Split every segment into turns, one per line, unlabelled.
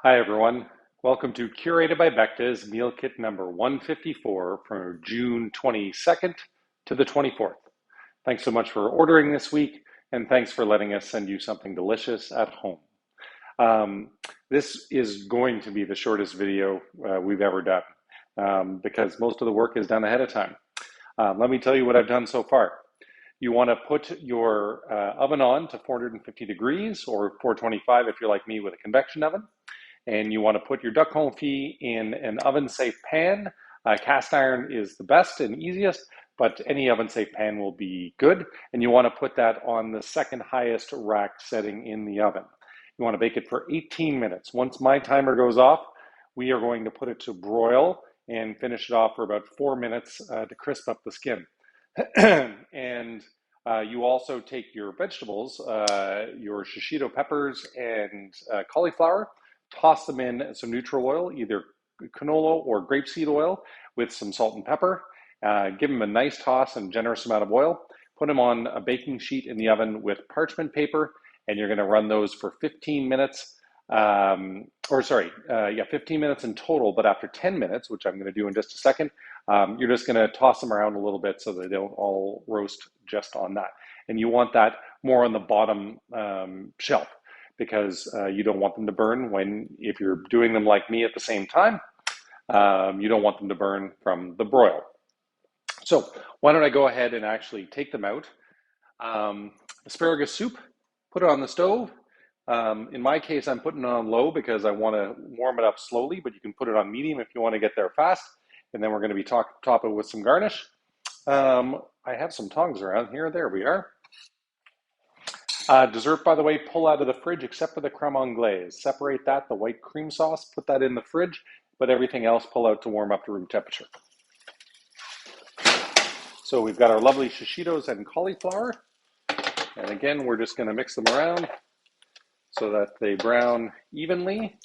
Hi, everyone. Welcome to Curated by Becta's Meal Kit number 154 from June 22nd to the 24th. Thanks so much for ordering this week, and thanks for letting us send you something delicious at home. This is going to be the shortest video we've ever done because most of the work is done ahead of time. Let me tell you what I've done so far. You want to put your oven on to 450 degrees or 425 if you're like me with a convection oven. And you want to put your duck confit in an oven-safe pan. Cast iron is the best and easiest, but any oven-safe pan will be good. And you want to put that on the second highest rack setting in the oven. You want to bake it for 18 minutes. Once my timer goes off, we are going to put it to broil and finish it off for about 4 minutes to crisp up the skin. And you also take your vegetables, your shishito peppers and cauliflower, toss them in some neutral oil, either canola or grapeseed oil with some salt and pepper. Give them a nice toss and generous amount of oil. Put them on a baking sheet in the oven with parchment paper, and you're going to run those for 15 minutes. 15 minutes in total, but after 10 minutes, which I'm going to do in just a second, you're just going to toss them around a little bit so they don't all roast just on that. And you want that more on the bottom shelf because you don't want them to burn if you're doing them like me at the same time. You don't want them to burn from the broil. So why don't I go ahead and actually take them out. Asparagus soup, put it on the stove. In my case, I'm putting it on low because I want to warm it up slowly, but you can put it on medium if you want to get there fast. And then we're going to be topping with some garnish. I have some tongs around here. There we are. Dessert, by the way, pull out of the fridge except for the creme anglaise. Separate that, the white cream sauce, put that in the fridge, but everything else pull out to warm up to room temperature. So we've got our lovely shishitos and cauliflower. And again, we're just going to mix them around so that they brown evenly.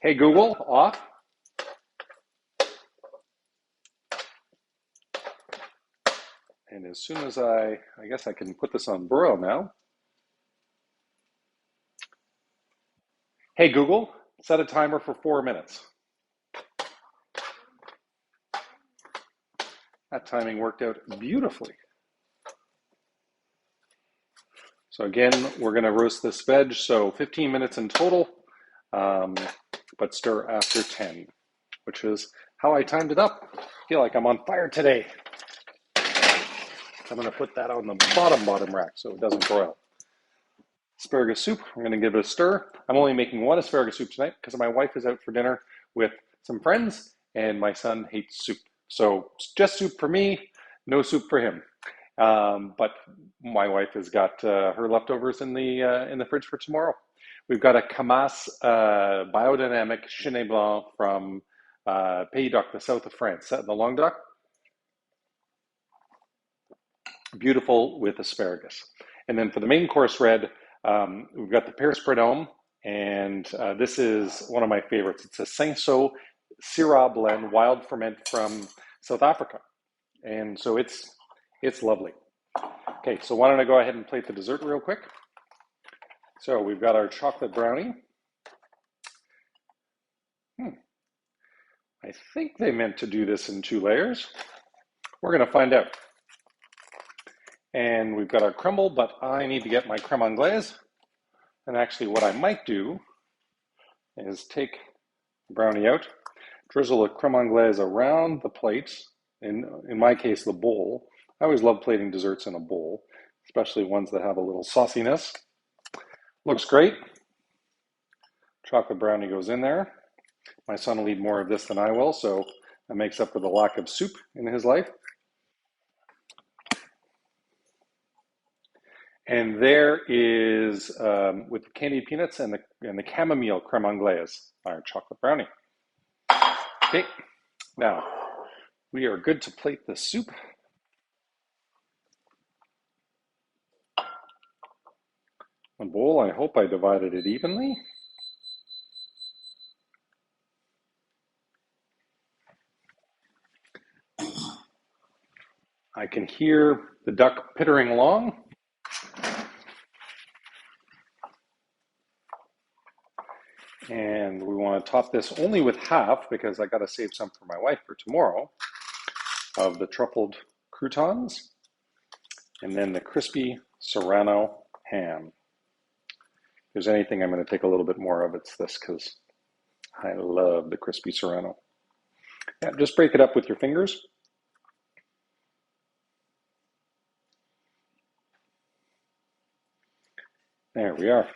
Hey, Google, off. And as soon as I guess I can put this on broil now. Hey, Google, set a timer for 4 minutes. That timing worked out beautifully. So again, we're going to roast this veg, so 15 minutes in total, but stir after 10, which is how I timed it up. I feel like I'm on fire today. I'm going to put that on the bottom rack so it doesn't broil. Asparagus soup, I'm going to give it a stir. I'm only making one asparagus soup tonight because my wife is out for dinner with some friends and my son hates soup. So just soup for me, no soup for him. But my wife has got her leftovers in the fridge for tomorrow. We've got a Camas biodynamic Chenin Blanc from Pays d'Oc, the south of France, set in the Languedoc. Beautiful with asparagus. And then for the main course red, we've got the Paris Prud'homme, and this is one of my favorites. It's a Cinsault Syrah blend, wild ferment from South Africa. And so it's lovely. Okay, so why don't I go ahead and plate the dessert real quick. So we've got our chocolate brownie. I think they meant to do this in 2 layers. We're going to find out. And we've got our crumble, but I need to get my creme anglaise. And actually what I might do is take the brownie out, drizzle the creme anglaise around the plate, in my case, the bowl. I always love plating desserts in a bowl, especially ones that have a little sauciness. Looks great. Chocolate brownie goes in there. My son will eat more of this than I will, so that makes up for the lack of soup in his life. And there is, with the candied peanuts and the chamomile creme anglaise, our chocolate brownie. Okay, now we are good to plate the soup. A bowl, I hope I divided it evenly. I can hear the duck pittering along. And we want to top this only with half because I got to save some for my wife for tomorrow of the truffled croutons and then the crispy Serrano ham. If there's anything I'm going to take a little bit more of, it's this because I love the crispy Serrano. Yeah, just break it up with your fingers. There we are.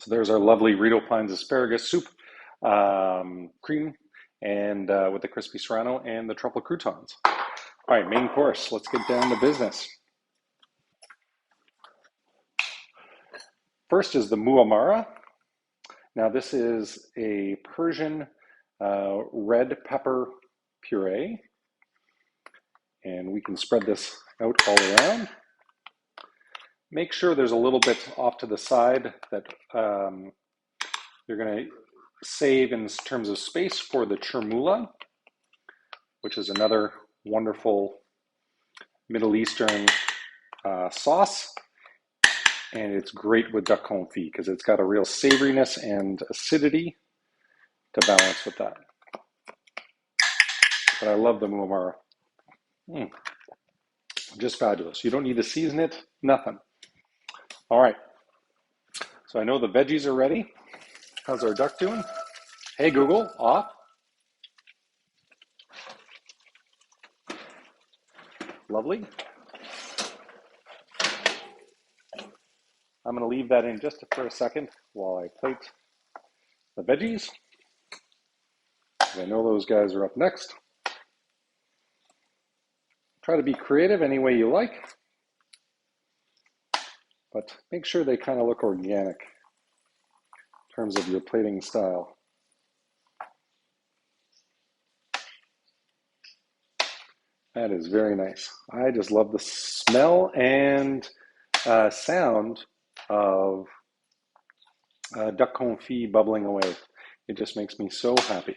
So there's our lovely Rito Pines asparagus soup, cream, and with the crispy Serrano and the truffle croutons. All right, main course. Let's get down to business. First is the muamara. Now this is a Persian red pepper puree, and we can spread this out all around. Make sure there's a little bit off to the side that you're going to save in terms of space for the chermoula, which is another wonderful Middle Eastern sauce. And it's great with duck confit because it's got a real savoriness and acidity to balance with that. But I love the muamara. Just fabulous. You don't need to season it, nothing. All right. So I know the veggies are ready. How's our duck doing? Hey, Google, off. Lovely. I'm going to leave that in just for a second while I plate the veggies. I know those guys are up next. Try to be creative any way you like, but make sure they kind of look organic in terms of your plating style. That is very nice. I just love the smell and sound of duck confit bubbling away. It just makes me so happy.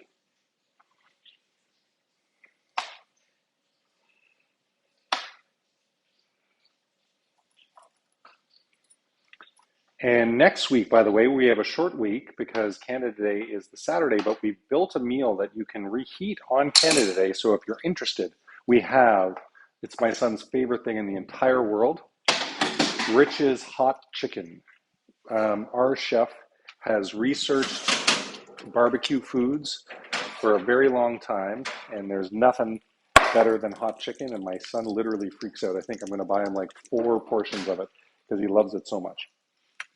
And next week, by the way, we have a short week because Canada Day is the Saturday, but we built a meal that you can reheat on Canada Day. So if you're interested, we have, it's my son's favorite thing in the entire world, Rich's Hot Chicken. Our chef has researched barbecue foods for a very long time, and there's nothing better than hot chicken, and my son literally freaks out. I think I'm going to buy him like 4 portions of it because he loves it so much.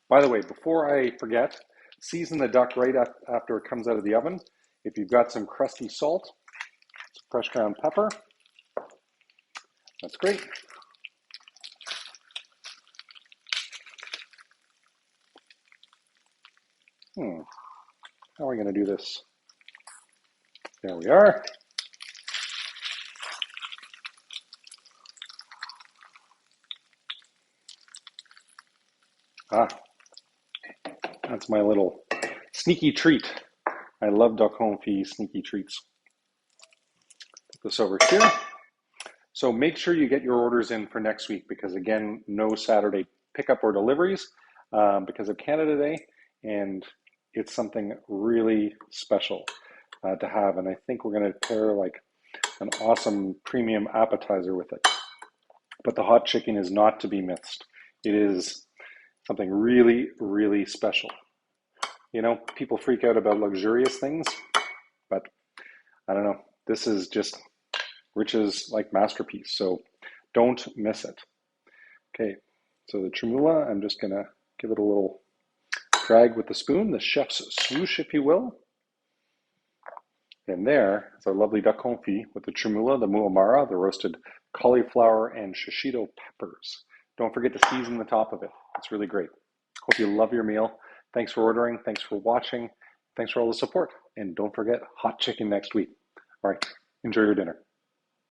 By the way, before I forget, season the duck right after it comes out of the oven. If you've got some crusty salt, some fresh ground pepper, that's great. How are we going to do this? There we are. That's my little sneaky treat. I love duck confit sneaky treats. Put this over here. So make sure you get your orders in for next week because again, no Saturday pickup or deliveries because of Canada Day, and it's something really special to have. And I think we're going to pair like an awesome premium appetizer with it. But the hot chicken is not to be missed. It is something really, really special. You know, people freak out about luxurious things, but I don't know. This is just Rich's like masterpiece, so don't miss it. Okay, so the chermoula, I'm just gonna give it a little drag with the spoon, the chef's swoosh, if you will. And there is our lovely duck confit with the chermoula, the muamara, the roasted cauliflower, and shishito peppers. Don't forget to season the top of it. It's really great. Hope you love your meal. Thanks for ordering. Thanks for watching. Thanks for all the support. And don't forget, hot chicken next week. All right, enjoy your dinner.